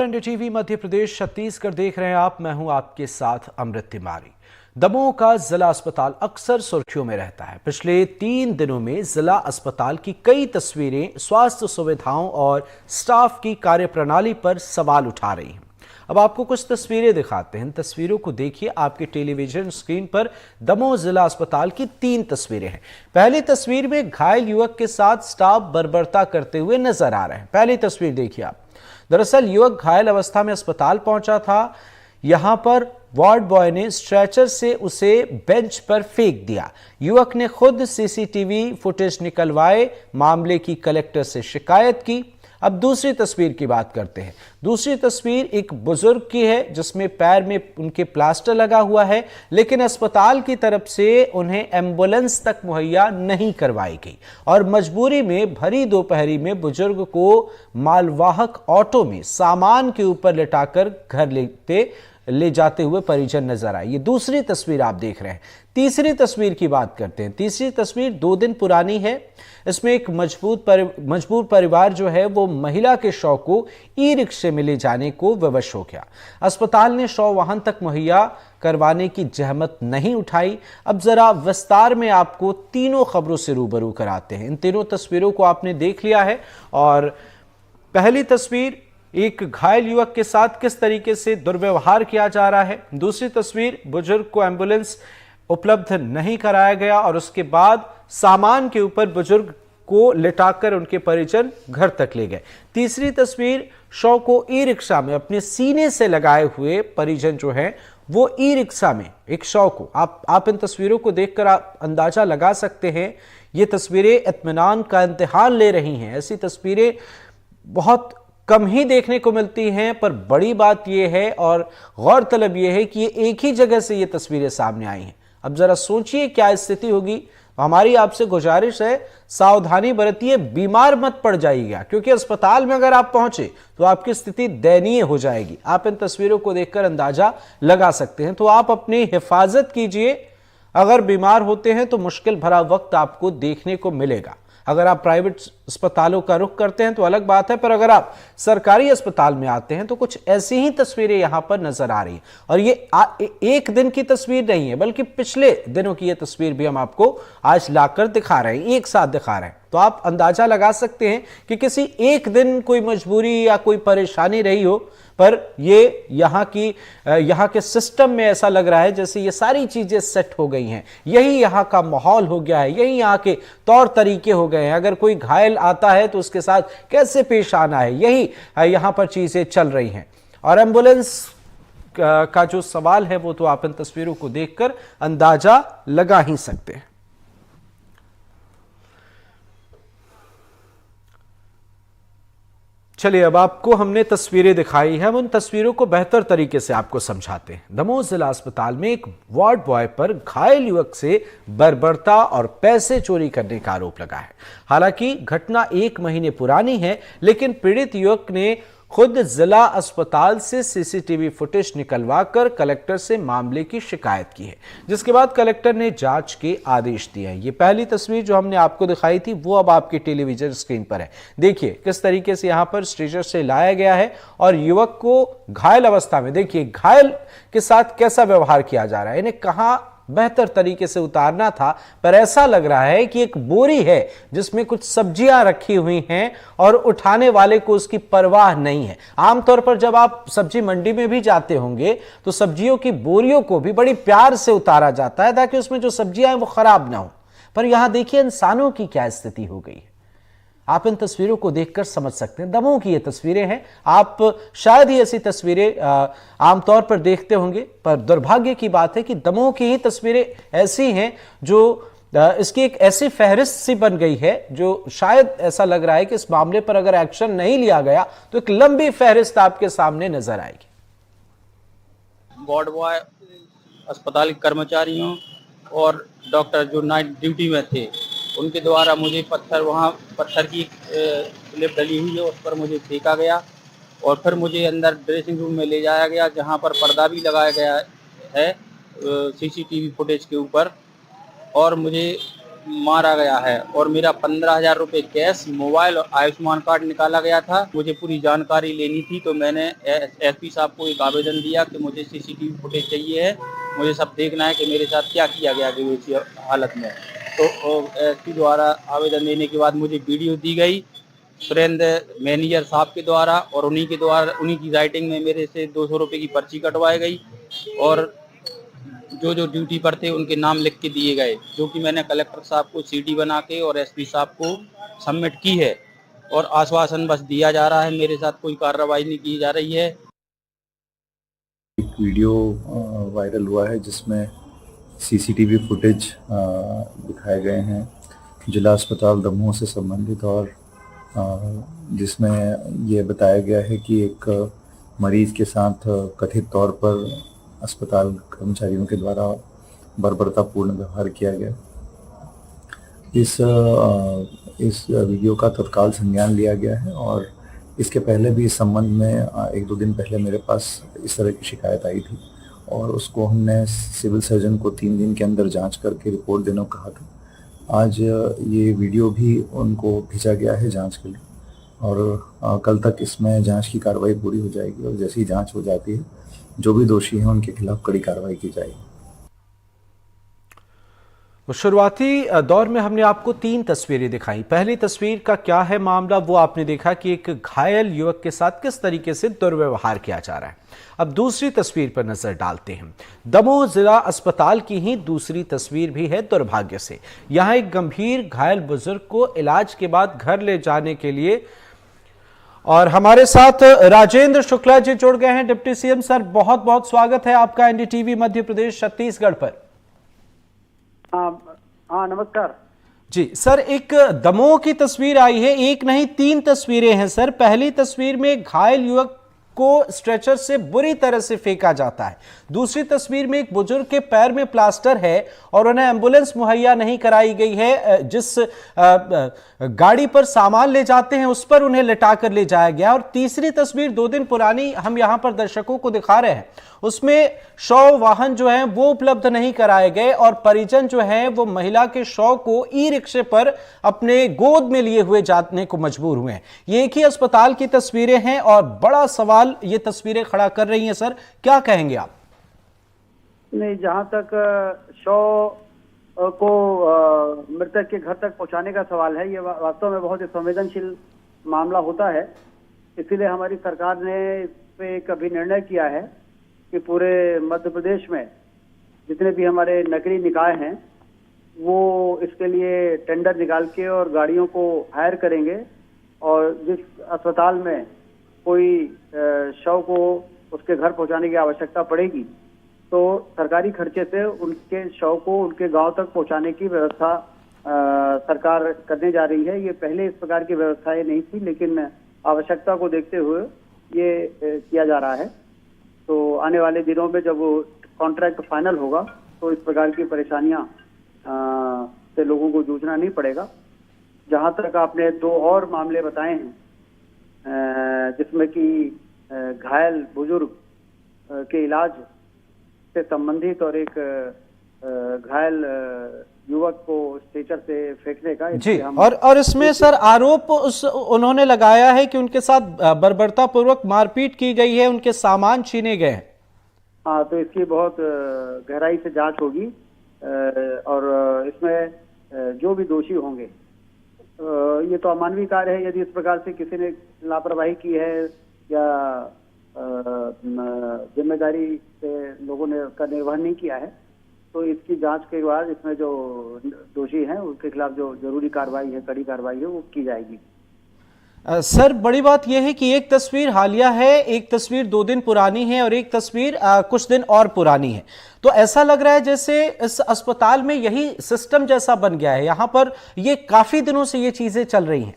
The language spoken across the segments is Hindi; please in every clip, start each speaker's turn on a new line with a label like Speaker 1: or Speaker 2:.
Speaker 1: एनडीटीवी मध्य प्रदेश छत्तीसगढ़ देख रहे हैं आप। मैं हूं आपके साथ अमृत तिवारी। दमोह का जिला अस्पताल अक्सर सुर्खियों में रहता है। पिछले 3 दिनों में जिला अस्पताल की कई तस्वीरें स्वास्थ्य सुविधाओं और स्टाफ की कार्यप्रणाली पर सवाल उठा रही हैं। अब आपको कुछ तस्वीरें दिखाते हैं। इन तस्वीरों को देखिए। आपके टेलीविजन स्क्रीन पर दमोह जिला अस्पताल की 3 तस्वीरें हैं। पहली तस्वीर में घायल युवक के साथ स्टाफ बर्बरता करते हुए नजर आ रहे हैं। पहली तस्वीर देखिए आप। दरअसल युवक घायल अवस्था में अस्पताल पहुंचा था। यहां पर वार्ड बॉय ने स्ट्रेचर से उसे बेंच पर फेंक दिया। युवक ने खुद सीसीटीवी फुटेज निकलवाए मामले की कलेक्टर से शिकायत की। अब दूसरी तस्वीर की बात करते हैं। दूसरी तस्वीर एक बुजुर्ग की है जिसमें पैर में उनके प्लास्टर लगा हुआ है, लेकिन अस्पताल की तरफ से उन्हें एम्बुलेंस तक मुहैया नहीं करवाई गई और मजबूरी में भरी दोपहरी में बुजुर्ग को मालवाहक ऑटो में सामान के ऊपर लिटाकर घर ले जाते हुए परिजन नजर आए। ये दूसरी तस्वीर आप देख रहे हैं। तीसरी तस्वीर की बात करते हैं। तीसरी तस्वीर 2 दिन पुरानी है। इसमें एक मजबूर परिवार जो है वो महिला के शव को ई रिक्शे में ले जाने को विवश हो गया। अस्पताल ने शव वाहन तक मुहैया करवाने की जहमत नहीं उठाई। अब जरा विस्तार में आपको तीनों खबरों से रूबरू कराते हैं। इन तीनों तस्वीरों को आपने देख लिया है। और पहली तस्वीर एक घायल युवक के साथ किस तरीके से दुर्व्यवहार किया जा रहा है। दूसरी तस्वीर बुजुर्ग को एम्बुलेंस उपलब्ध नहीं कराया गया और उसके बाद सामान के ऊपर बुजुर्ग को लिटाकर उनके परिजन घर तक ले गए। तीसरी तस्वीर शव को ई रिक्शा में अपने सीने से लगाए हुए परिजन जो है वो ई रिक्शा में एक शव को आप इन तस्वीरों को देखकर आप अंदाजा लगा सकते हैं। ये तस्वीरें इत्मीनान का इम्तिहान ले रही हैं। ऐसी तस्वीरें बहुत कम ही देखने को मिलती हैं, पर बड़ी बात यह है और गौरतलब यह है कि ये एक ही जगह से ये तस्वीरें सामने आई हैं। अब जरा सोचिए क्या स्थिति होगी। हमारी आपसे गुजारिश है, सावधानी बरतिए, बीमार मत पड़ जाइएगा, क्योंकि अस्पताल में अगर आप पहुंचे तो आपकी स्थिति दयनीय हो जाएगी। आप इन तस्वीरों को देखकर अंदाजा लगा सकते हैं। तो आप अपनी हिफाजत कीजिए। अगर बीमार होते हैं तो मुश्किल भरा वक्त आपको देखने को मिलेगा। अगर आप प्राइवेट अस्पतालों का रुख करते हैं तो अलग बात है, पर अगर आप सरकारी अस्पताल में आते हैं तो कुछ ऐसी ही तस्वीरें यहां पर नजर आ रही हैं। और ये एक दिन की तस्वीर नहीं है, बल्कि पिछले दिनों की ये तस्वीर भी हम आपको आज लाकर दिखा रहे हैं, एक साथ दिखा रहे हैं। तो आप अंदाजा लगा सकते हैं कि किसी एक दिन कोई मजबूरी या कोई परेशानी रही हो, पर ये यहाँ के सिस्टम में ऐसा लग रहा है जैसे ये सारी चीजें सेट हो गई हैं। यही यहाँ का माहौल हो गया है, यही यहाँ के तौर तरीके हो गए हैं। अगर कोई घायल आता है तो उसके साथ कैसे पेश आना है, यही यहाँ पर चीजें चल रही हैं। और एम्बुलेंस का जो सवाल है वो तो आप इन तस्वीरों को देखकर अंदाजा लगा ही सकते हैं। चलिए, अब आपको हमने तस्वीरें दिखाई हैं, हम उन तस्वीरों को बेहतर तरीके से आपको समझाते हैं। दमोह जिला अस्पताल में एक वार्ड बॉय पर घायल युवक से बर्बरता और पैसे चोरी करने का आरोप लगा है। हालांकि घटना 1 महीने पुरानी है, लेकिन पीड़ित युवक ने खुद जिला अस्पताल से सीसीटीवी फुटेज निकलवाकर कलेक्टर से मामले की शिकायत की है, जिसके बाद कलेक्टर ने जांच के आदेश दिए हैं। ये पहली तस्वीर जो हमने आपको दिखाई थी वो अब आपके टेलीविजन स्क्रीन पर है। देखिए किस तरीके से यहां पर स्ट्रेचर से लाया गया है और युवक को घायल अवस्था में, देखिए घायल के साथ कैसा व्यवहार किया जा रहा है। इन्हें कहां बेहतर तरीके से उतारना था, पर ऐसा लग रहा है कि एक बोरी है जिसमें कुछ सब्जियां रखी हुई हैं और उठाने वाले को उसकी परवाह नहीं है। आमतौर पर जब आप सब्जी मंडी में भी जाते होंगे तो सब्जियों की बोरियों को भी बड़ी प्यार से उतारा जाता है ताकि उसमें जो सब्जियां हैं वो खराब ना हो। पर यहां देखिए इंसानों की क्या स्थिति हो गई है। आप इन तस्वीरों को देखकर समझ सकते हैं। दमोह की ये तस्वीरें हैं। आप शायद ही ऐसी तस्वीरें आमतौर पर देखते होंगे, पर दुर्भाग्य की बात है कि दमोह की ही तस्वीरें ऐसी हैं जो इसकी एक ऐसी फहरिस्त सी बन गई है जो शायद ऐसा लग रहा है कि इस मामले पर अगर एक्शन नहीं लिया गया तो एक लंबी फहरिस्त आपके सामने नजर आएगी।
Speaker 2: वार्ड बॉय, अस्पताल के कर्मचारियों और डॉक्टर जो नाइट ड्यूटी में थे उनके द्वारा मुझे पत्थर की स्लिप डली हुई है, उस पर मुझे फेंका गया और फिर मुझे अंदर ड्रेसिंग रूम में ले जाया गया, जहां पर पर्दा भी लगाया गया है सीसीटीवी फुटेज के ऊपर। और मुझे मारा गया है और मेरा 15,000 रुपये कैश, मोबाइल और आयुष्मान कार्ड निकाला गया था। मुझे पूरी जानकारी लेनी थी तो मैंने एसपी साहब को एक आवेदन दिया कि मुझे सीसीटीवी फुटेज चाहिए है, मुझे सब देखना है कि मेरे साथ क्या किया गया इसी हालत में। तो एसपी द्वारा आवेदन देने के बाद मुझे वीडियो दी गई सुरेंद्र मैनेजर साहब के द्वारा और उन्हीं की राइटिंग में मेरे से 200 रुपये की पर्ची कटवाई गई और जो जो ड्यूटी पर थे उनके नाम लिख के दिए गए, जो कि मैंने कलेक्टर साहब को सीडी बना के और एसपी साहब को सबमिट की है और आश्वासन बस दिया जा रहा है, मेरे साथ कोई कार्रवाई नहीं की जा रही है।
Speaker 3: एक वीडियो वायरल हुआ है जिसमें सीसीटीवी फुटेज दिखाए गए हैं जिला अस्पताल दमोह से संबंधित और जिसमें ये बताया गया है कि एक मरीज के साथ कथित तौर पर अस्पताल कर्मचारियों के द्वारा बर्बरतापूर्ण व्यवहार किया गया। इस वीडियो का तत्काल संज्ञान लिया गया है और इसके पहले भी इस संबंध में 1-2 दिन पहले मेरे पास इस तरह की शिकायत आई थी और उसको हमने सिविल सर्जन को 3 दिन के अंदर जांच करके रिपोर्ट देने को कहा था। आज ये वीडियो भी उनको भेजा गया है जांच के लिए और कल तक इसमें जांच की कार्रवाई पूरी हो जाएगी और जैसी जांच हो जाती है जो भी दोषी हैं उनके खिलाफ कड़ी कार्रवाई की जाएगी।
Speaker 1: शुरुआती दौर में हमने आपको 3 तस्वीरें दिखाई। पहली तस्वीर का क्या है मामला, वो आपने देखा कि एक घायल युवक के साथ किस तरीके से दुर्व्यवहार किया जा रहा है। अब दूसरी तस्वीर पर नजर डालते हैं। दमोह जिला अस्पताल की ही दूसरी तस्वीर भी है दुर्भाग्य से। यहां एक गंभीर घायल बुजुर्ग को इलाज के बाद घर ले जाने के लिए, और हमारे साथ राजेंद्र शुक्ला जी जुड़ गए हैं। डिप्टी सीएम सर, बहुत बहुत स्वागत है आपका एनडीटीवी मध्य प्रदेश छत्तीसगढ़ पर।
Speaker 4: हाँ नमस्कार
Speaker 1: जी सर, एक दमोह की तस्वीर आई है, एक नहीं 3 तस्वीरें हैं सर। पहली तस्वीर में घायल युवक को स्ट्रेचर से बुरी तरह से फेंका जाता है। दूसरी तस्वीर में एक बुजुर्ग के पैर में प्लास्टर है और उन्हें एम्बुलेंस मुहैया नहीं कराई गई है। जिस गाड़ी पर सामान ले जाते हैं उस पर उन्हें लेटा कर ले जाया गया। और तीसरी तस्वीर 2 दिन पुरानी हम यहां पर दर्शकों को दिखा रहे हैं, उसमें शव वाहन जो है वो उपलब्ध नहीं कराए गए और परिजन जो है वो महिला के शव को ई रिक्शे पर अपने गोद में लिए हुए जाने को मजबूर हुए हैं। ये एक ही अस्पताल की तस्वीरें हैं और बड़ा सवाल ये तस्वीरें खड़ा कर रही हैं। सर, क्या कहेंगे आप?
Speaker 4: नहीं, जहां तक शव को मृतक के घर तक पहुंचाने का सवाल है, ये वास्तव में बहुत ही संवेदनशील मामला होता है। इसीलिए हमारी सरकार ने इस पे एक अभी निर्णय किया है कि पूरे मध्य प्रदेश में जितने भी हमारे नगरीय निकाय हैं वो इसके लिए टेंडर निकाल के और गाड़ियों को हायर करेंगे और जिस अस्पताल में कोई शव को उसके घर पहुंचाने की आवश्यकता पड़ेगी तो सरकारी खर्चे से उनके शव को उनके गांव तक पहुंचाने की व्यवस्था सरकार करने जा रही है। ये पहले इस प्रकार की व्यवस्थाएं नहीं थी, लेकिन आवश्यकता को देखते हुए ये किया जा रहा है। तो आने वाले दिनों में जब वो कॉन्ट्रैक्ट फाइनल होगा तो इस प्रकार की परेशानियां से लोगों को जूझना नहीं पड़ेगा। जहां तक आपने 2 और मामले बताए हैं जिसमें कि घायल बुजुर्ग के इलाज से संबंधित और एक घायल युवक को स्ट्रेचर से फेंकने का
Speaker 1: जी, और इसमें सर आरोप उन्होंने लगाया है कि उनके साथ बर्बरतापूर्वक मारपीट की गई है, उनके सामान छीने गए हैं।
Speaker 4: हाँ, तो इसकी बहुत गहराई से जांच होगी और इसमें जो भी दोषी होंगे, ये तो अमानवीय कार्य है। यदि इस प्रकार से किसी ने लापरवाही की है या जिम्मेदारी से लोगों ने का निर्वहन नहीं किया है तो इसकी जांच के बाद इसमें जो दोषी हैं उनके खिलाफ जो जरूरी कार्रवाई है, कड़ी कार्रवाई है, वो की जाएगी।
Speaker 1: सर, बड़ी बात यह है कि एक तस्वीर हालिया है, एक तस्वीर 2 दिन पुरानी है और एक तस्वीर कुछ दिन और पुरानी है। तो ऐसा लग रहा है जैसे इस अस्पताल में यही सिस्टम जैसा बन गया है, यहाँ पर ये काफी दिनों से ये चीजें चल रही हैं।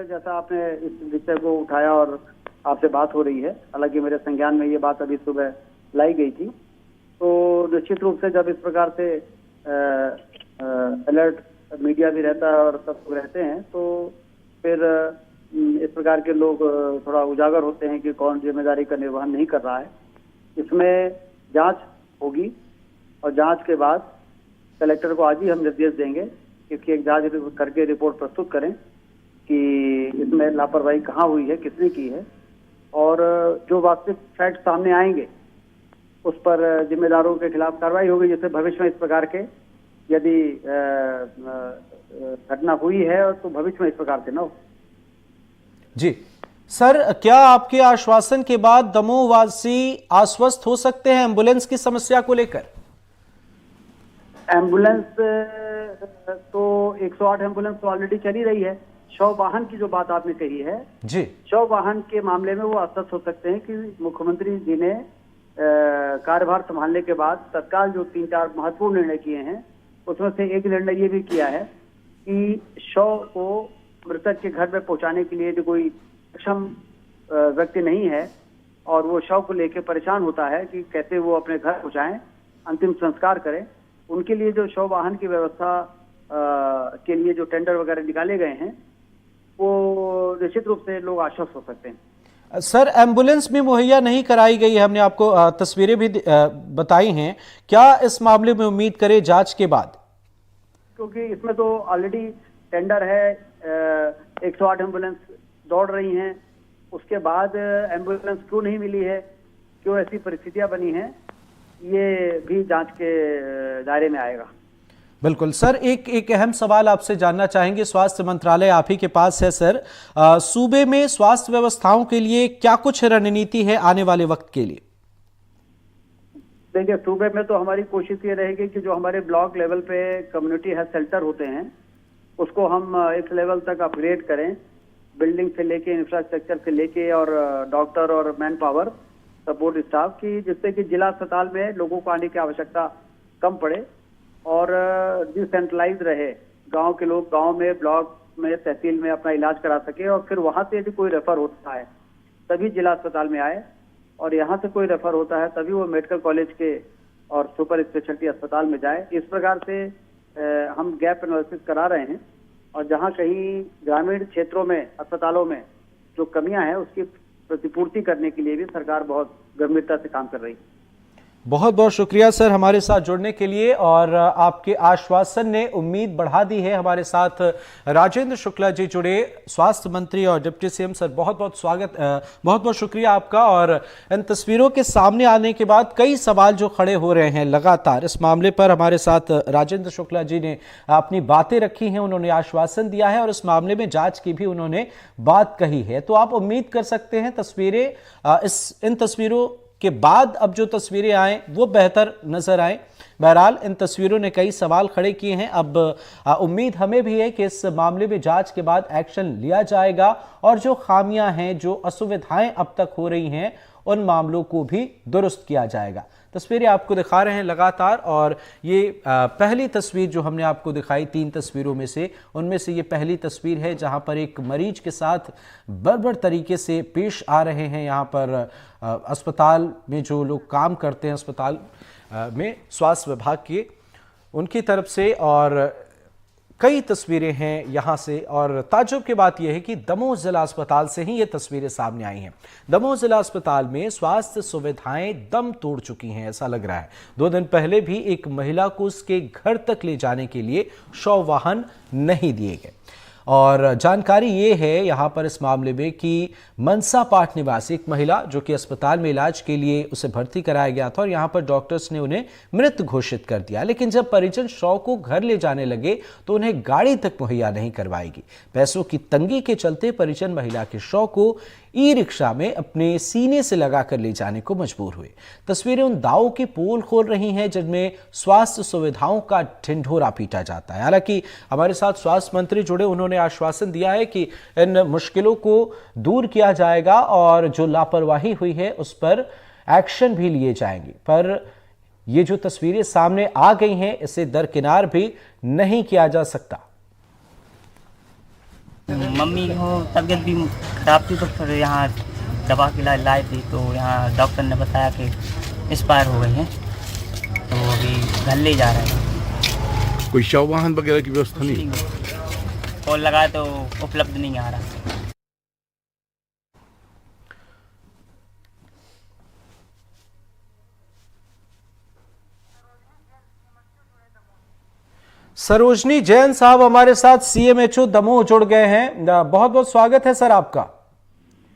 Speaker 4: जैसा आपने इस विषय को उठाया और आपसे बात हो रही है, हालांकि मेरे संज्ञान में ये बात अभी सुबह लाई गई थी, तो निश्चित रूप से जब इस प्रकार से अलर्ट मीडिया भी रहता है और सब लोग रहते हैं तो फिर इस प्रकार के लोग थोड़ा उजागर होते हैं कि कौन जिम्मेदारी का निर्वहन नहीं कर रहा है। इसमें जांच होगी और जांच के बाद कलेक्टर को आज ही हम निर्देश देंगे कि इसकी एक जांच करके रिपोर्ट प्रस्तुत करें कि इसमें लापरवाही कहाँ हुई है, किसने की है, और जो वास्तविक फैक्ट सामने आएंगे उस पर जिम्मेदारों के खिलाफ कार्रवाई होगी, जिससे भविष्य में इस प्रकार के यदि घटना हुई है तो भविष्य में इस प्रकार से न हो।
Speaker 1: जी सर, क्या आपके आश्वासन के बाद दमोह वासी आश्वस्त हो सकते हैं एम्बुलेंस की समस्या को लेकर?
Speaker 4: एम्बुलेंस तो 108 एम्बुलेंस तो ऑलरेडी चली रही है। शव वाहन की जो बात आपने कही है
Speaker 1: जी,
Speaker 4: शव वाहन के मामले में वो आश्वस्त हो सकते हैं कि मुख्यमंत्री जी ने कार्यभार संभालने के बाद तत्काल जो 3-4 महत्वपूर्ण निर्णय किए हैं उसमें से एक निर्णय ये भी किया है कि शव को मृतक के घर में पहुंचाने के लिए जो कोई सक्षम व्यक्ति नहीं है और वो शव को लेकर परेशान होता है कि कैसे वो अपने घर पहुंचाएं, अंतिम संस्कार करें, उनके लिए जो शव वाहन की व्यवस्था के लिए जो टेंडर वगैरह निकाले गए हैं वो निश्चित रूप से लोग आश्वस्त हो सकते हैं।
Speaker 1: सर, एम्बुलेंस भी मुहैया नहीं कराई गई है, हमने आपको तस्वीरें भी बताई हैं, क्या इस मामले में उम्मीद करें जांच के बाद?
Speaker 4: क्योंकि इसमें तो ऑलरेडी टेंडर है, 108 एम्बुलेंस दौड़ रही हैं, उसके बाद एम्बुलेंस क्यों नहीं मिली है, क्यों ऐसी परिस्थितियां बनी हैं, ये भी जांच के दायरे में आएगा।
Speaker 1: बिल्कुल सर, एक अहम सवाल आपसे जानना चाहेंगे, स्वास्थ्य मंत्रालय आप ही के पास है सर, सूबे में स्वास्थ्य व्यवस्थाओं के लिए क्या कुछ रणनीति है आने वाले वक्त के लिए?
Speaker 4: देखिए, सूबे में तो हमारी कोशिश ये रहेगी कि जो हमारे ब्लॉक लेवल पे कम्युनिटी हेल्थ सेंटर होते हैं उसको हम इस लेवल तक अपग्रेड करें, बिल्डिंग से लेके, इंफ्रास्ट्रक्चर से लेके और डॉक्टर और मैन पावर सपोर्ट स्टाफ की, जिससे कि जिला अस्पताल में लोगों को आने की आवश्यकता कम पड़े और डिसेंट्रलाइज रहे, गांव के लोग गांव में, ब्लॉक में, तहसील में अपना इलाज करा सके और फिर वहां से यदि कोई रेफर होता है तभी जिला अस्पताल में आए, और यहाँ से कोई रेफर होता है तभी वो मेडिकल कॉलेज के और सुपर स्पेशलिटी अस्पताल में जाए। इस प्रकार से हम गैप एनालिसिस करा रहे हैं और जहाँ कहीं ग्रामीण क्षेत्रों में अस्पतालों में जो कमियां हैं उसकी प्रतिपूर्ति करने के लिए भी सरकार बहुत गंभीरता से काम कर रही है।
Speaker 1: बहुत बहुत शुक्रिया सर हमारे साथ जुड़ने के लिए, और आपके आश्वासन ने उम्मीद बढ़ा दी है। हमारे साथ राजेंद्र शुक्ला जी जुड़े, स्वास्थ्य मंत्री और डिप्टी सीएम। सर बहुत बहुत स्वागत, बहुत बहुत शुक्रिया आपका। और इन तस्वीरों के सामने आने के बाद कई सवाल जो खड़े हो रहे हैं लगातार इस मामले पर, हमारे साथ राजेंद्र शुक्ला जी ने अपनी बातें रखी हैं, उन्होंने आश्वासन दिया है और इस मामले में जांच की भी उन्होंने बात कही है। तो आप उम्मीद कर सकते हैं तस्वीरें, इन तस्वीरों के बाद अब जो तस्वीरें आए वो बेहतर नजर आए। बहरहाल इन तस्वीरों ने कई सवाल खड़े किए हैं। अब उम्मीद हमें भी है कि इस मामले में जांच के बाद एक्शन लिया जाएगा और जो खामियां हैं, जो असुविधाएं अब तक हो रही हैं, उन मामलों को भी दुरुस्त किया जाएगा। तस्वीरें आपको दिखा रहे हैं लगातार, और ये पहली तस्वीर जो हमने आपको दिखाई 3 तस्वीरों में से, उनमें से ये पहली तस्वीर है जहां पर एक मरीज के साथ बर्बर तरीके से पेश आ रहे हैं। यहाँ पर अस्पताल में जो लोग काम करते हैं, अस्पताल में स्वास्थ्य विभाग के, उनकी तरफ से, और कई तस्वीरें हैं यहाँ से। और ताज्जुब की बात यह है कि दमोह जिला अस्पताल से ही ये तस्वीरें सामने आई हैं। दमोह जिला अस्पताल में स्वास्थ्य सुविधाएं दम तोड़ चुकी हैं, ऐसा लग रहा है। 2 दिन पहले भी एक महिला को उसके घर तक ले जाने के लिए शव वाहन नहीं दिए गए। और जानकारी ये है यहाँ पर इस मामले में कि मनसा पाठ निवासी एक महिला जो कि अस्पताल में इलाज के लिए उसे भर्ती कराया गया था और यहाँ पर डॉक्टर्स ने उन्हें मृत घोषित कर दिया, लेकिन जब परिजन शव को घर ले जाने लगे तो उन्हें गाड़ी तक मुहैया नहीं करवाएगी। पैसों की तंगी के चलते परिजन महिला के शव को ई रिक्शा में अपने सीने से लगाकर ले जाने को मजबूर हुए। तस्वीरें उन दावों की पोल खोल रही हैं जिनमें स्वास्थ्य सुविधाओं का ढिंढोरा पीटा जाता है। हालांकि हमारे साथ स्वास्थ्य मंत्री जुड़े, उन्होंने आश्वासन दिया है कि इन मुश्किलों को दूर किया जाएगा और जो लापरवाही हुई है उस पर एक्शन भी लिए जाएंगे। पर ये जो तस्वीरें सामने आ गई हैं, इसे दरकिनार भी नहीं किया जा सकता।
Speaker 5: मम्मी को तबीयत भी खराब थी तो फिर यहाँ दवा के लिए लाए थे, तो यहाँ डॉक्टर ने बताया कि एक्सपायर हो गई हैं, तो अभी घर ले जा रहे हैं।
Speaker 6: कोई शव वाहन वगैरह की व्यवस्था नहीं?
Speaker 5: कॉल लगाए तो उपलब्ध नहीं आ रहा।
Speaker 1: सरोजनी जैन साहब हमारे साथ सीएमएचओ दमोह जुड़ गए हैं। बहुत बहुत स्वागत है सर आपका।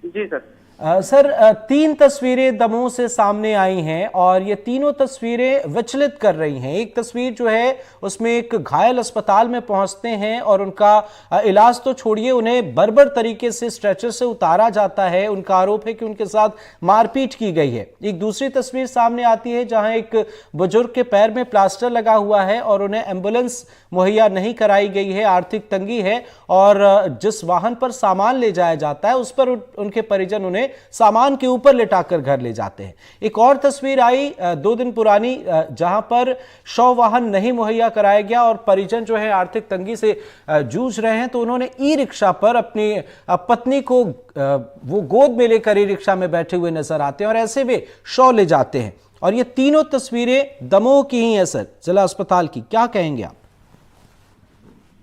Speaker 4: जी सर।
Speaker 1: सर, 3 तस्वीरें दमोह से सामने आई हैं और ये तीनों तस्वीरें विचलित कर रही हैं। एक तस्वीर जो है उसमें एक घायल अस्पताल में पहुंचते हैं और उनका इलाज तो छोड़िए, उन्हें बर्बर तरीके से स्ट्रेचर से उतारा जाता है। उनका आरोप है कि उनके साथ मारपीट की गई है। एक दूसरी तस्वीर सामने आती है जहां एक बुजुर्ग के पैर में प्लास्टर लगा हुआ है और उन्हें एम्बुलेंस मुहैया नहीं कराई गई है, आर्थिक तंगी है और जिस वाहन पर सामान ले जाया जाता है उस पर उनके परिजन उन्हें सामान के ऊपर लेटाकर घर ले जाते हैं। एक और तस्वीर आई 2 दिन पुरानी जहां पर शव वाहन नहीं मुहैया कराया गया और परिजन जो है आर्थिक तंगी से जूझ रहे हैं, तो उन्होंने ई रिक्शा पर अपनी पत्नी को वो गोद में लेकर ई रिक्शा में बैठे हुए नजर आते हैं और ऐसे वे शव ले जाते हैं। और ये तीनों तस्वीरें दमोह की ही है सर, जिला अस्पताल की। क्या कहेंगे आप?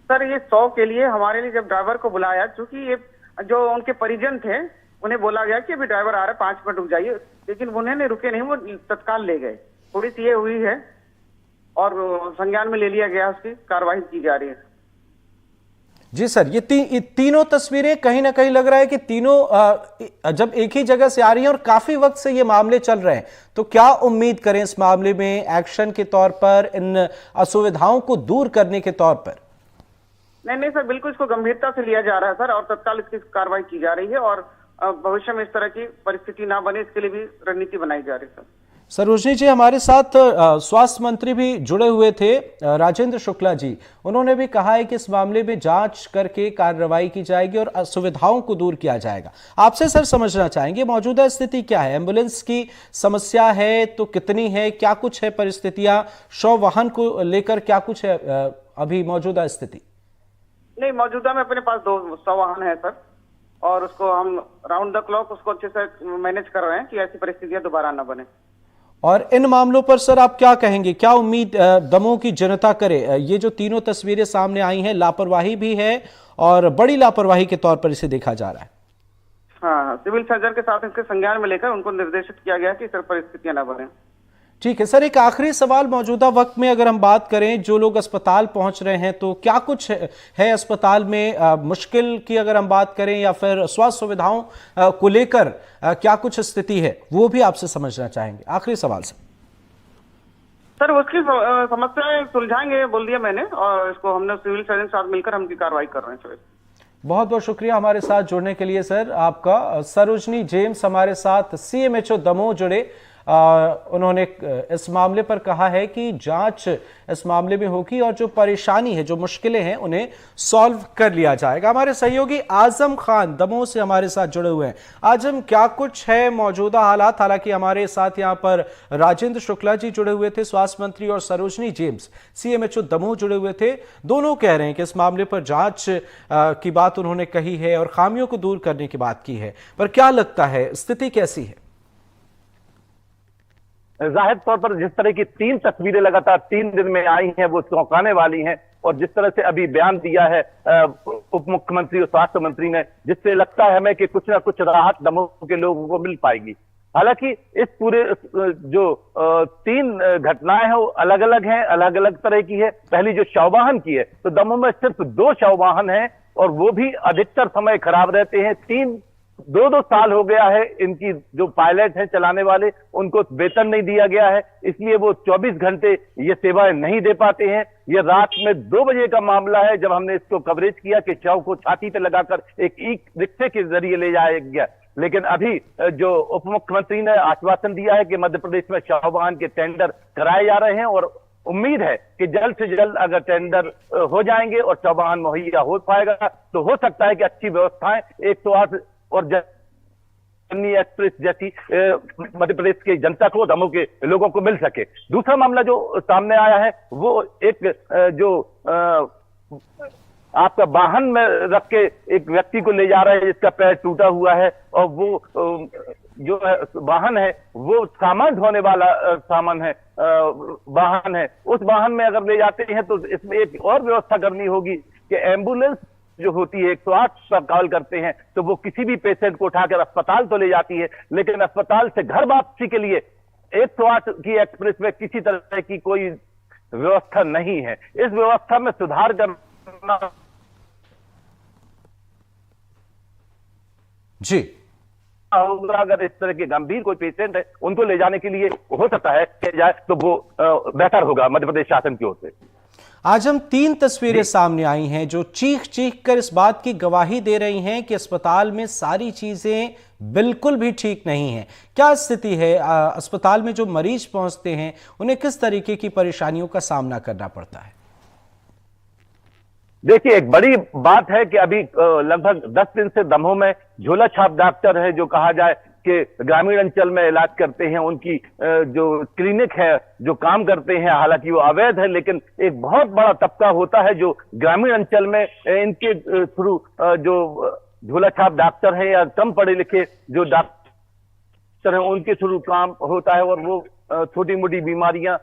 Speaker 7: सर, ये 100 के लिए हमारे लिए जब ड्राइवर को बुलाया, क्योंकि ये जो उनके परिजन थे उन्हें बोला गया कि अभी ड्राइवर आ रहा है, 5 मिनट रुक जाइए, लेकिन उन्होंने रुके नहीं, वो तत्काल ले गए। थोड़ी सी ये हुई है और संज्ञान में ले लिया गया, उसकी कार्रवाई की जा रही है।
Speaker 1: जी सर, ये तीनों तस्वीरें कहीं ना कहीं लग रहा है कि तीनों जब एक ही जगह से आ रही हैं और काफी वक्त से ये मामले चल रहे हैं, तो क्या उम्मीद करें इस मामले में एक्शन के तौर पर, इन असुविधाओं को दूर करने के तौर पर?
Speaker 7: नहीं सर, बिल्कुल इसको गंभीरता से लिया जा रहा है सर, और तत्काल इसकी कार्रवाई की जा रही है और भविष्य में इस तरह की परिस्थिति ना बने, इसके लिए भी रणनीति बनाई जा रही है सर।
Speaker 1: सरोजनी जी, हमारे साथ स्वास्थ्य मंत्री भी जुड़े हुए थे, राजेंद्र शुक्ला जी। उन्होंने भी कहा है कि इस मामले में जांच करके कार्रवाई की जाएगी और असुविधाओं को दूर किया जाएगा। आपसे सर समझना चाहेंगे मौजूदा स्थिति क्या है? एम्बुलेंस की समस्या है तो कितनी है, क्या कुछ है परिस्थितियां, शव वाहन को लेकर क्या कुछ है अभी मौजूदा स्थिति?
Speaker 7: नहीं, मौजूदा में अपने पास 2 शव वाहन है सर, और उसको हम राउंड द क्लॉक उसको अच्छे से मैनेज कर रहे हैं कि ऐसी परिस्थितियां दोबारा ना बने।
Speaker 1: और इन मामलों पर सर आप क्या कहेंगे? क्या उम्मीद दमोह की जनता करे? ये जो तीनों तस्वीरें सामने आई हैं, लापरवाही भी है और बड़ी लापरवाही के तौर पर इसे देखा जा रहा है।
Speaker 7: हाँ, सिविल सर्जन के साथ इसके संज्ञान में लेकर उनको निर्देशित किया गया कि इस तरह परिस्थितियां ना बने।
Speaker 1: ठीक है सर, एक आखिरी सवाल, मौजूदा वक्त में अगर हम बात करें, जो लोग अस्पताल पहुंच रहे हैं तो क्या कुछ है अस्पताल में मुश्किल की अगर हम बात करें, या फिर स्वास्थ्य सुविधाओं को लेकर क्या कुछ स्थिति है, वो भी आपसे समझना चाहेंगे। आखिरी सवाल
Speaker 7: सर, उसकी समस्याएं सुलझाएंगे बोल दिया मैंने, और इसको हमने सिविल सर्जन के साथ मिलकर हम कार्रवाई कर रहे हैं सर।
Speaker 1: बहुत बहुत शुक्रिया हमारे साथ जुड़ने के लिए सर आपका। सरोजनी जेम्स हमारे साथ सीएमएचओ दमोह जुड़े। उन्होंने इस मामले पर कहा है कि जांच इस मामले में होगी और जो परेशानी है, जो मुश्किलें हैं, उन्हें सॉल्व कर लिया जाएगा। हमारे सहयोगी आजम खान दमोह से हमारे साथ जुड़े हुए हैं। आजम, क्या कुछ है मौजूदा हालात? हालांकि हमारे साथ यहां पर राजेंद्र शुक्ला जी जुड़े हुए थे, स्वास्थ्य मंत्री, और सरोजनी जेम्स सीएमएचओ दमोह जुड़े हुए थे। दोनों कह रहे हैं कि इस मामले पर जांच की बात उन्होंने कही है और खामियों को दूर करने की बात की है, पर क्या लगता है स्थिति कैसी है?
Speaker 8: जाहिर तौर पर जिस तरह की 3 तस्वीरें लगातार 3 दिन में आई हैं वो चौंकाने वाली हैं, और जिस तरह से अभी बयान दिया है उप मुख्यमंत्री और स्वास्थ्य मंत्री ने, जिससे लगता है हमें कि कुछ ना कुछ राहत दमोह के लोगों को मिल पाएगी। हालांकि इस पूरे जो 3 घटनाएं हैं वो अलग अलग हैं, अलग अलग तरह की है। पहली जो शव वाहन की है, तो दमोह में सिर्फ 2 शव वाहन हैं और वो भी अधिकतर समय खराब रहते हैं। 2 साल हो गया है इनकी जो पायलट हैं चलाने वाले, उनको वेतन नहीं दिया गया है, इसलिए वो 24 घंटे ये सेवाएं नहीं दे पाते हैं। ये रात में 2 बजे का मामला है जब हमने इसको कवरेज किया कि शव को छाती पे लगाकर एक ई रिक्शे के जरिए ले जाया गया। लेकिन अभी जो उप मुख्यमंत्री ने आश्वासन दिया है कि मध्य प्रदेश में शव वाहन के टेंडर कराए जा रहे हैं, और उम्मीद है कि जल्द से जल्द अगर टेंडर हो जाएंगे और शव वाहन मुहैया हो पाएगा तो हो सकता है कि अच्छी व्यवस्थाएं 108 और जननी एक्सप्रेस जैसी मध्य प्रदेश की जनता को, दमोह के लोगों को मिल सके। दूसरा मामला जो सामने आया है वो एक जो आपका वाहन में रख के एक व्यक्ति को ले जा रहा है जिसका पैर टूटा हुआ है, और वो जो वाहन है वो सामान ढोने वाला सामान है वाहन है। उस वाहन में अगर ले जाते हैं तो इसमें एक और व्यवस्था करनी होगी कि एम्बुलेंस जो होती है 108 पर कॉल करते हैं तो वो किसी भी पेशेंट को उठाकर अस्पताल तो ले जाती है, लेकिन अस्पताल से घर वापसी के लिए 108 की एक्सप्रेस में किसी तरह की कोई व्यवस्था नहीं है। इस व्यवस्था में सुधार करना
Speaker 1: जी
Speaker 8: होगा। अगर इस तरह के गंभीर कोई पेशेंट है उनको ले जाने के लिए हो सकता है कि जाए तो वो बेहतर होगा मध्य प्रदेश शासन की ओर से।
Speaker 1: आज हम 3 तस्वीरें सामने आई हैं जो चीख चीख कर इस बात की गवाही दे रही हैं कि अस्पताल में सारी चीजें बिल्कुल भी ठीक नहीं है। क्या स्थिति है? अस्पताल में जो मरीज पहुंचते हैं उन्हें किस तरीके की परेशानियों का सामना करना पड़ता है?
Speaker 8: देखिए, एक बड़ी बात है कि अभी लगभग 10 दिन से दमोह में झोला छाप डॉक्टर है जो कहा जाए कि ग्रामीण अंचल में इलाज करते हैं। उनकी जो क्लिनिक है जो काम करते हैं, हालांकि वो अवैध है, लेकिन एक बहुत बड़ा तबका होता है जो ग्रामीण अंचल में इनके थ्रू जो झोला छाप डॉक्टर हैं या कम पढ़े लिखे जो डॉक्टर हैं उनके थ्रू काम होता है और वो छोटी मोटी बीमारियां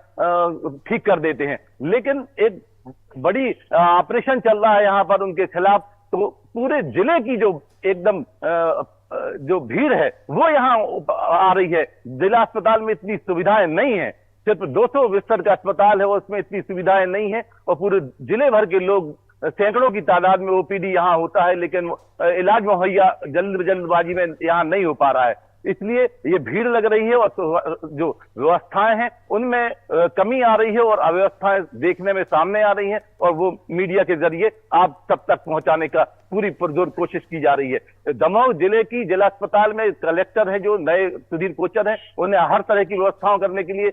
Speaker 8: ठीक कर देते हैं। लेकिन एक बड़ी ऑपरेशन चल रहा है यहाँ पर उनके खिलाफ, तो पूरे जिले की जो एकदम जो भीड़ है वो यहाँ आ रही है। जिला अस्पताल में इतनी सुविधाएं नहीं है, सिर्फ 200 बिस्तर का अस्पताल है, उसमें इतनी सुविधाएं नहीं है और पूरे जिले भर के लोग सैकड़ों की तादाद में ओपीडी यहाँ होता है, लेकिन इलाज मुहैया जल्दबाजी में यहाँ नहीं हो पा रहा है। इसलिए ये भीड़ लग रही है और जो व्यवस्थाएं हैं उनमें कमी आ रही है और अव्यवस्थाएं देखने में सामने आ रही हैं और वो मीडिया के जरिए आप सब तक पहुंचाने का पूरी पुरजोर कोशिश की जा रही है। दमोह जिले की जिला अस्पताल में कलेक्टर है जो नए सुधीर कोचर हैं, उन्हें हर तरह की व्यवस्थाओं करने के लिए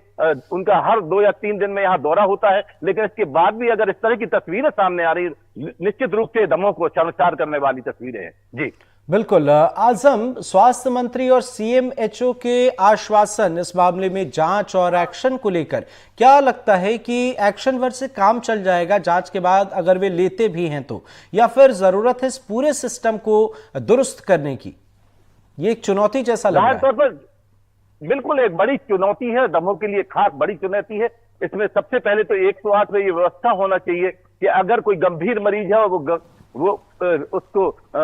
Speaker 8: उनका हर 2 या 3 दिन में यहाँ दौरा होता है, लेकिन इसके बाद भी अगर इस तरह की तस्वीरें सामने आ रही, निश्चित रूप से दमोह को शर्मसार करने वाली तस्वीरें हैं। जी
Speaker 1: बिल्कुल। आजम, स्वास्थ्य मंत्री और सीएमएचओ के आश्वासन इस मामले में जांच और एक्शन को लेकर क्या लगता है कि एक्शन वर्ग से काम चल जाएगा जांच के बाद, अगर वे लेते भी हैं तो, या फिर जरूरत है इस पूरे सिस्टम को दुरुस्त करने की? ये एक चुनौती जैसा लग रहा है।
Speaker 8: तौर पर बिल्कुल एक बड़ी चुनौती है, दमोह के लिए खास बड़ी चुनौती है। इसमें सबसे पहले तो 108 में ये व्यवस्था होना चाहिए कि अगर कोई गंभीर मरीज है और वो उसको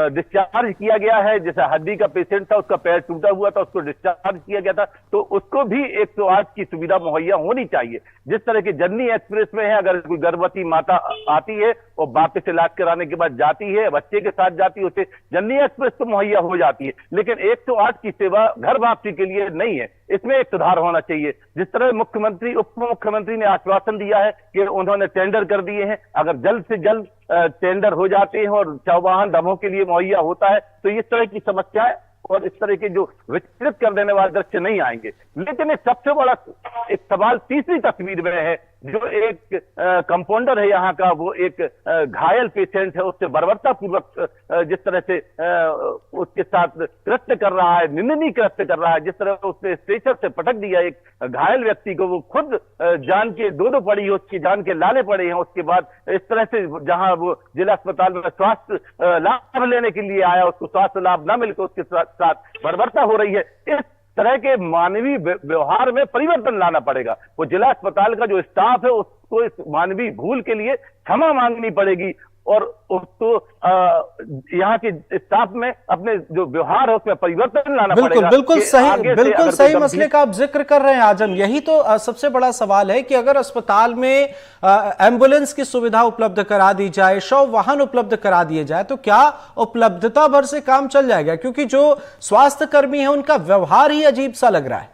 Speaker 8: डिस्चार्ज किया गया है, जैसे हड्डी का पेशेंट था, उसका पैर टूटा हुआ था, उसको डिस्चार्ज किया गया था, तो उसको भी 108 की सुविधा मुहैया होनी चाहिए। जिस तरह की जननी एक्सप्रेस में है, अगर कोई गर्भवती माता आती है और वापस इलाज कराने के बाद जाती है, बच्चे के साथ जाती है, उसे जननी एक्सप्रेस तो मुहैया हो जाती है, लेकिन 108 की सेवा घर वापसी के लिए नहीं है। इसमें एक सुधार होना चाहिए। जिस तरह मुख्यमंत्री उप मुख्यमंत्री ने आश्वासन दिया है कि उन्होंने टेंडर कर दिए हैं, अगर जल्द से जल्द टेंडर हो जाते हैं और चौवाहन दमोह के लिए मुहैया होता है तो इस तरह की समस्याएं और इस तरह के जो विचलित कर देने वाले दृश्य नहीं आएंगे। लेकिन एक सबसे बड़ा एक सवाल तीसरी तस्वीर में है, जो एक कंपाउंडर है यहाँ का, वो एक घायल पेशेंट है, उससे बर्बरतापूर्वक जिस तरह से उसके साथ कृत्य कर रहा है, निंदनीय कृत्य कर रहा है, जिस तरह उसने स्ट्रेचर से पटक दिया एक घायल व्यक्ति को, वो खुद जान के दो पड़ी है, उसकी जान के लाले पड़े हैं। उसके बाद इस तरह से जहां वो जिला अस्पताल में स्वास्थ्य लाभ लेने के लिए आया, उसको स्वास्थ्य लाभ न मिलकर उसके साथ बर्बरता हो रही है। इस तरह के मानवीय व्यवहार में परिवर्तन लाना पड़ेगा। वो जिला अस्पताल का जो स्टाफ है उसको इस मानवीय भूल के लिए क्षमा मांगनी पड़ेगी और उसको यहाँ के स्टाफ में अपने जो व्यवहार है उसमें परिवर्तन लाना पड़ेगा।
Speaker 1: बिल्कुल सही मसले का आप जिक्र कर रहे हैं आजम। यही तो सबसे बड़ा सवाल है कि अगर अस्पताल में एम्बुलेंस की सुविधा उपलब्ध करा दी जाए, शव वाहन उपलब्ध करा दिए जाए, तो क्या उपलब्धता भर से काम चल जाएगा? क्योंकि जो स्वास्थ्य कर्मी है उनका व्यवहार ही अजीब सा लग रहा है।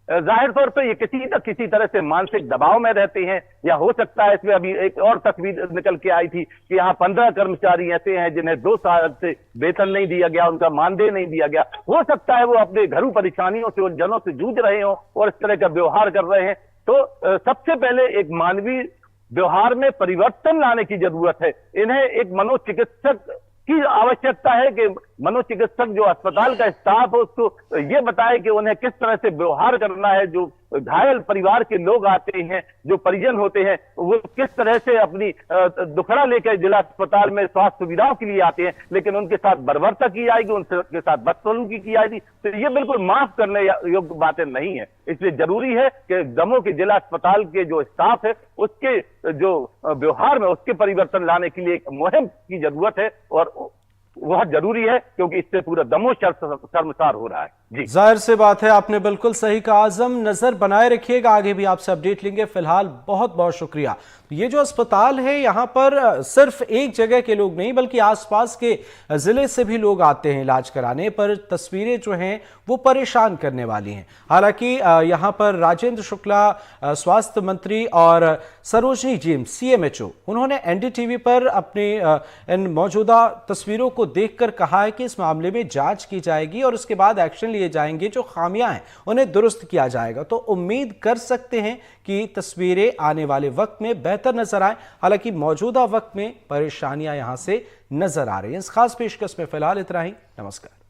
Speaker 8: जाहिर तौर पर ये किसी तरह से मानसिक दबाव में रहते हैं, या हो सकता है इसमें अभी एक और तस्वीर निकल के आई थी कि यहाँ 15 कर्मचारी ऐसे हैं जिन्हें 2 साल से वेतन नहीं दिया गया, उनका मानदेय नहीं दिया गया। हो सकता है वो अपने घरेलू परेशानियों से, उलझनों से जूझ रहे हो और इस तरह का व्यवहार कर रहे हैं। तो सबसे पहले एक मानवीय व्यवहार में परिवर्तन लाने की जरूरत है। इन्हें एक मनोचिकित्सक की आवश्यकता है कि मनोचिकित्सक जो अस्पताल का स्टाफ है उसको ये बताए कि उन्हें किस तरह से व्यवहार करना है। जो घायल परिवार के लोग आते हैं, जो परिजन होते हैं, वो किस तरह से अपनी दुखड़ा लेकर जिला अस्पताल में स्वास्थ्य सुविधाओं के लिए आते हैं, लेकिन उनके साथ बर्बरता की जाएगी, उनके साथ बदसलूकी की जाएगी, तो ये बिल्कुल माफ करने योग्य बातें नहीं है। इसलिए जरूरी है कि दमोह के जिला अस्पताल के जो स्टाफ है उसके जो व्यवहार में उसके परिवर्तन लाने के लिए एक मुहिम की जरूरत है और बहुत जरूरी है, क्योंकि इससे पूरा दमोह शर्मसार हो रहा है। जी
Speaker 1: जाहिर से बात है, आपने बिल्कुल सही कहा। आजम, नजर बनाए रखिएगा, आगे भी आपसे अपडेट लेंगे। फिलहाल बहुत बहुत शुक्रिया। ये जो अस्पताल है, यहाँ पर सिर्फ एक जगह के लोग नहीं बल्कि आसपास के जिले से भी लोग आते हैं इलाज कराने, पर तस्वीरें जो हैं वो परेशान करने वाली हैं। हालांकि यहाँ पर राजेंद्र शुक्ला स्वास्थ्य मंत्री और सरोजनी जिम CMHO, उन्होंने NDTV पर अपने इन मौजूदा तस्वीरों को देखकर कहा है कि इस मामले में जांच की जाएगी और उसके बाद एक्शन लिए जाएंगे, जो खामियां हैं उन्हें दुरुस्त किया जाएगा। तो उम्मीद कर सकते हैं कि तस्वीरें आने वाले वक्त में बेहतर नजर आए। हालांकि मौजूदा वक्त में परेशानियां यहां से नजर आ रही हैं। इस खास पेशकश में फिलहाल इतना ही। नमस्कार।